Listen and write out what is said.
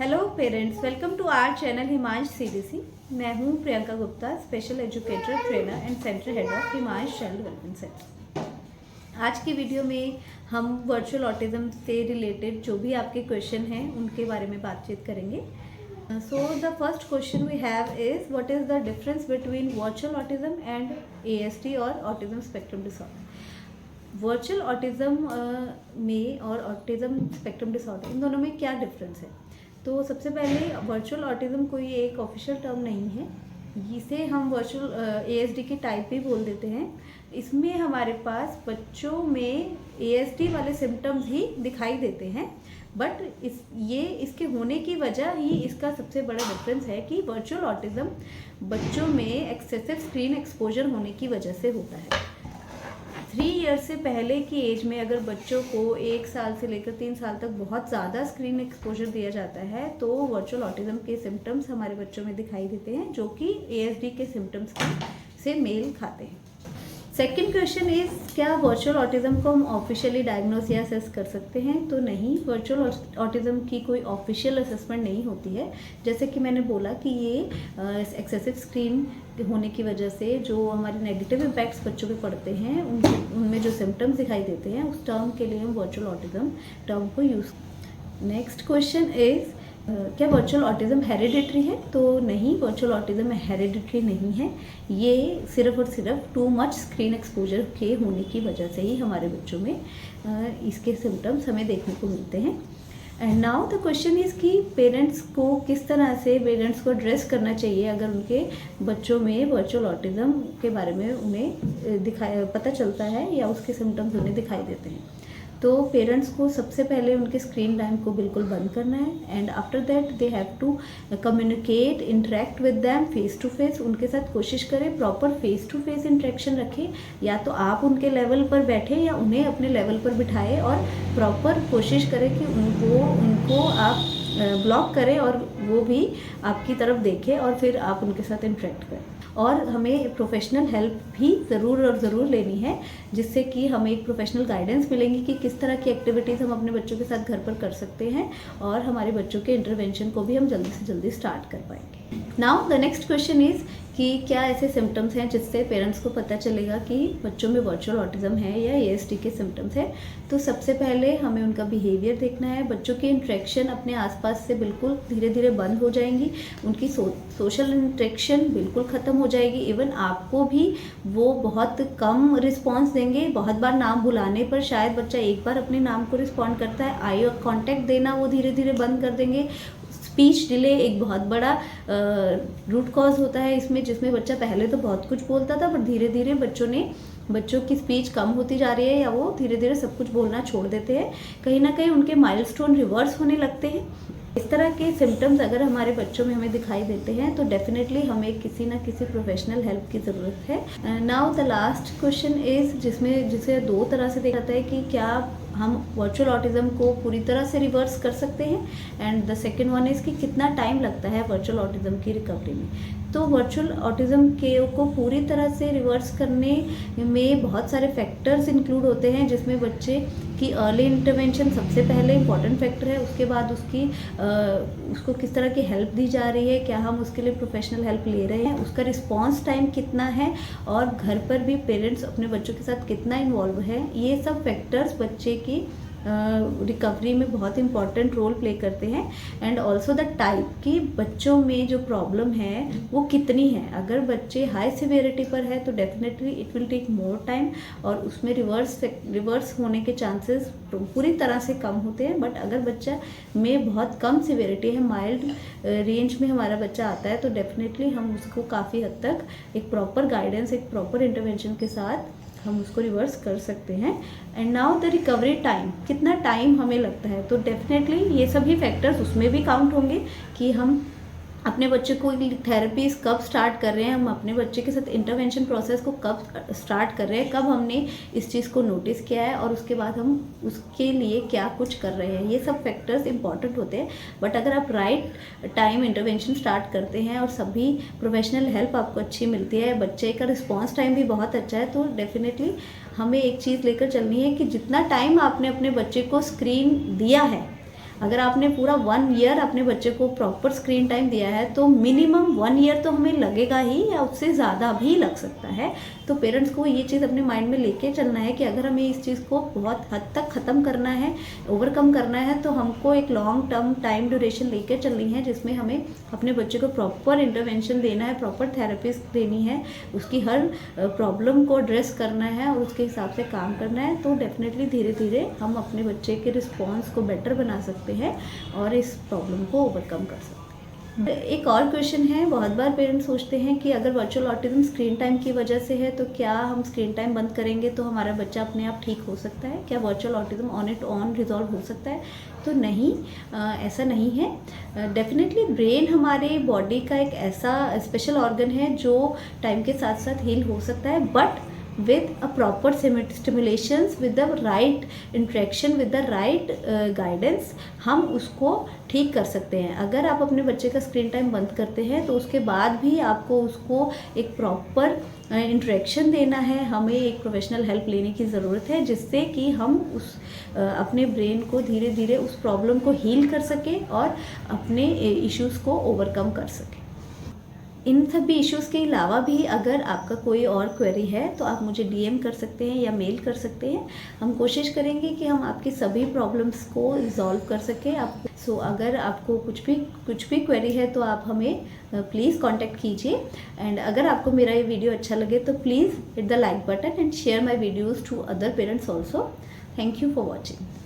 Hello parents, welcome to our channel Himansh CDC. मैं हूं Priyanka Gupta, special educator, trainer and centre head of Himansh child development centre. आज की video में हम वर्चुअल ऑटिज्म से रिलेटेड जो भी आपके क्वेश्चन हैं उनके बारे में बातचीत करेंगे। So the first question we have is what is the difference between virtual autism and ASD और autism spectrum disorder. Virtual autism में और ऑटिज्म स्पेक्ट्रम डिसऑर्डर, इन दोनों में क्या डिफरेंस है? तो सबसे पहले वर्चुअल ऑटिज्म कोई एक ऑफिशियल टर्म नहीं है, इसे हम वर्चुअल ASD की टाइप भी बोल देते हैं। इसमें हमारे पास बच्चों में ASD वाले सिम्टम्स ही दिखाई देते हैं, बट इसके होने की वजह ही इसका सबसे बड़ा डिफरेंस है कि वर्चुअल ऑटिज्म बच्चों में एक्सेसिव स्क्रीन एक्सपोजर होने की वजह से होता है। 3 ईयर्स से पहले की एज में अगर बच्चों को 1 साल से लेकर 3 साल तक बहुत ज़्यादा स्क्रीन एक्सपोजर दिया जाता है तो वर्चुअल ऑटिज्म के सिम्टम्स हमारे बच्चों में दिखाई देते हैं, जो कि ASD के सिम्टम्स से मेल खाते हैं। सेकेंड क्वेश्चन इज, क्या वर्चुअल ऑटिज्म को हम ऑफिशियली डायग्नोस या असेस कर सकते हैं? तो नहीं, वर्चुअल ऑटिज्म की कोई ऑफिशियल असेसमेंट नहीं होती है। जैसे कि मैंने बोला कि ये एक्सेसिव स्क्रीन होने की वजह से जो हमारे नेगेटिव इम्पैक्ट्स बच्चों पे पड़ते हैं उनमें जो सिम्टम्स दिखाई देते हैं, उस टर्म के लिए हम वर्चुअल ऑटिज्म टर्म को यूज़। नेक्स्ट क्वेश्चन इज, क्या वर्चुअल ऑटिज्म हेरिडिटरी है? तो नहीं, वर्चुअल ऑटिज्म हेरिडिटरी नहीं है। ये सिर्फ और सिर्फ टू मच स्क्रीन एक्सपोजर के होने की वजह से ही हमारे बच्चों में इसके सिम्टम्स हमें देखने को मिलते हैं। And now the question is कि पेरेंट्स को किस तरह से पेरेंट्स को एड्रेस करना चाहिए अगर उनके बच्चों में वर्चुअल ऑटिज्म के बारे में उन्हें पता चलता है या उसके सिम्टम्स उन्हें दिखाई देते हैं। तो पेरेंट्स को सबसे पहले उनके स्क्रीन टाइम को बिल्कुल बंद करना है, and after that they have to communicate, interact with them face to face. उनके साथ कोशिश करें proper face to face interaction रखें, या तो आप उनके लेवल पर बैठें या उन्हें अपने लेवल पर बिठाएं, और प्रॉपर कोशिश करें कि उनको आप ब्लॉक करें और वो भी आपकी तरफ देखें, और फिर आप उनके साथ इंटरेक्ट करें। और हमें प्रोफेशनल हेल्प भी ज़रूर लेनी है, जिससे कि हमें एक प्रोफेशनल गाइडेंस मिलेंगी कि किस तरह की एक्टिविटीज़ हम अपने बच्चों के साथ घर पर कर सकते हैं, और हमारे बच्चों के इंटरवेंशन को भी हम जल्दी से जल्दी स्टार्ट कर पाएंगे। Now the next question is कि क्या ऐसे सिम्टम्स हैं जिससे पेरेंट्स को पता चलेगा कि बच्चों में वर्चुअल ऑटिज्म है या ASD के सिम्टम्स है? तो सबसे पहले हमें उनका बिहेवियर देखना है। बच्चों की इंटरेक्शन अपने आसपास से बिल्कुल धीरे धीरे बंद हो जाएंगी, उनकी सोशल इंटरेक्शन बिल्कुल ख़त्म हो जाएगी। इवन आपको भी वो बहुत कम रिस्पॉन्स देंगे। बहुत बार नाम बुलाने पर शायद बच्चा एक बार अपने नाम को रिस्पॉन्ड करता है, आई कॉन्टैक्ट देना वो धीरे धीरे बंद कर देंगे। स्पीच डिले एक बहुत बड़ा रूट कॉज होता है इसमें, जिसमें बच्चा पहले तो बहुत कुछ बोलता था, पर धीरे धीरे बच्चों की स्पीच कम होती जा रही है, या वो धीरे धीरे सब कुछ बोलना छोड़ देते हैं। कहीं ना कहीं उनके माइलस्टोन रिवर्स होने लगते हैं। इस तरह के सिम्टम्स अगर हमारे बच्चों में हमें दिखाई देते हैं तो डेफिनेटली हमें किसी ना किसी प्रोफेशनल हेल्प की ज़रूरत है। Now the last question is, जिसे 2 तरह से देखा जाता है कि क्या हम वर्चुअल ऑटिज्म को पूरी तरह से रिवर्स कर सकते हैं, and the second one is कि कितना टाइम लगता है वर्चुअल ऑटिज्म की रिकवरी में। तो वर्चुअल ऑटिज्म को पूरी तरह से रिवर्स करने में बहुत सारे फैक्टर्स इंक्लूड होते हैं, जिसमें बच्चे की अर्ली इंटरवेंशन सबसे पहले इंपॉर्टेंट फैक्टर है। उसके बाद उसको किस तरह की हेल्प दी जा रही है, क्या हम उसके लिए प्रोफेशनल हेल्प ले रहे हैं, उसका रिस्पॉन्स टाइम कितना है, और घर पर भी पेरेंट्स अपने बच्चों के साथ कितना इन्वॉल्व है। ये सब फैक्टर्स बच्चे की रिकवरी में बहुत इंपॉर्टेंट रोल प्ले करते हैं। एंड ऑल्सो द टाइप कि बच्चों में जो प्रॉब्लम है वो कितनी है। अगर बच्चे हाई सिवियरिटी पर है तो definitely it will take more time, और उसमें रिवर्स होने के चांसेस पूरी तरह से कम होते हैं। बट अगर बच्चा में बहुत कम सिवियरिटी है, माइल्ड रेंज में हमारा बच्चा आता है, तो डेफिनेटली हम उसको काफ़ी हद तक एक प्रॉपर गाइडेंस, एक प्रॉपर इंटरवेंशन के साथ हम उसको रिवर्स कर सकते हैं। And now the recovery time, कितना टाइम हमें लगता है? तो डेफिनेटली ये सभी फैक्टर्स उसमें भी काउंट होंगे कि हम अपने बच्चे को थेरेपीज कब स्टार्ट कर रहे हैं, हम अपने बच्चे के साथ इंटरवेंशन प्रोसेस को कब स्टार्ट कर रहे हैं, कब हमने इस चीज़ को नोटिस किया है, और उसके बाद हम उसके लिए क्या कुछ कर रहे हैं। ये सब फैक्टर्स इंपॉर्टेंट होते हैं। बट अगर आप राइट टाइम इंटरवेंशन स्टार्ट करते हैं और सभी प्रोफेशनल हेल्प आपको अच्छी मिलती है, बच्चे का रिस्पॉन्स टाइम भी बहुत अच्छा है, तो डेफिनेटली हमें एक चीज़ लेकर चलनी है कि जितना टाइम आपने अपने बच्चे को स्क्रीन दिया है, अगर आपने पूरा 1 ईयर अपने बच्चे को प्रॉपर स्क्रीन टाइम दिया है तो मिनिमम 1 ईयर तो हमें लगेगा ही, या उससे ज़्यादा भी लग सकता है। तो पेरेंट्स को ये चीज़ अपने माइंड में लेके चलना है कि अगर हमें इस चीज़ को बहुत हद तक ख़त्म करना है, ओवरकम करना है, तो हमको एक लॉन्ग टर्म टाइम ड्यूरेशन लेके चलनी है, जिसमें हमें अपने बच्चे को प्रॉपर इंटरवेंशन देना है, प्रॉपर थेरेपिस्ट देनी है, उसकी हर प्रॉब्लम को एड्रेस करना है और उसके हिसाब से काम करना है। तो डेफिनेटली धीरे धीरे हम अपने बच्चे के रिस्पॉन्स को बेटर बना सकते हैं और इस प्रॉब्लम को ओवरकम कर सकते हैं। एक और क्वेश्चन है, बहुत बार पेरेंट्स सोचते हैं कि अगर वर्चुअल ऑटिज्म स्क्रीन टाइम की वजह से है तो क्या हम स्क्रीन टाइम बंद करेंगे तो हमारा बच्चा अपने आप ठीक हो सकता है? क्या virtual autism on it on resolve हो सकता है? तो नहीं, ऐसा नहीं है। डेफिनेटली ब्रेन हमारे बॉडी का एक ऐसा स्पेशल ऑर्गन है जो टाइम के साथ साथ हील हो सकता है, but with a proper stimulations, with the right interaction, with the right guidance, हम उसको ठीक कर सकते हैं। अगर आप अपने बच्चे का स्क्रीन टाइम बंद करते हैं तो उसके बाद भी आपको उसको एक प्रॉपर इंटरेक्शन देना है, हमें एक प्रोफेशनल हेल्प लेने की ज़रूरत है, जिससे कि हम उस अपने ब्रेन को धीरे धीरे उस प्रॉब्लम को हील कर सकें और अपने इश्यूज़ को ओवरकम कर सकें। इन सभी इश्यूज़ के अलावा भी अगर आपका कोई और क्वेरी है तो आप मुझे डीएम कर सकते हैं या मेल कर सकते हैं। हम कोशिश करेंगे कि हम आपकी सभी प्रॉब्लम्स को रिजॉल्व कर सकें। अगर आपको कुछ भी क्वेरी है तो आप हमें प्लीज़ कांटेक्ट कीजिए। एंड अगर आपको मेरा ये वीडियो अच्छा लगे तो please hit the like button and share my videos to other parents also. Thank you for watching.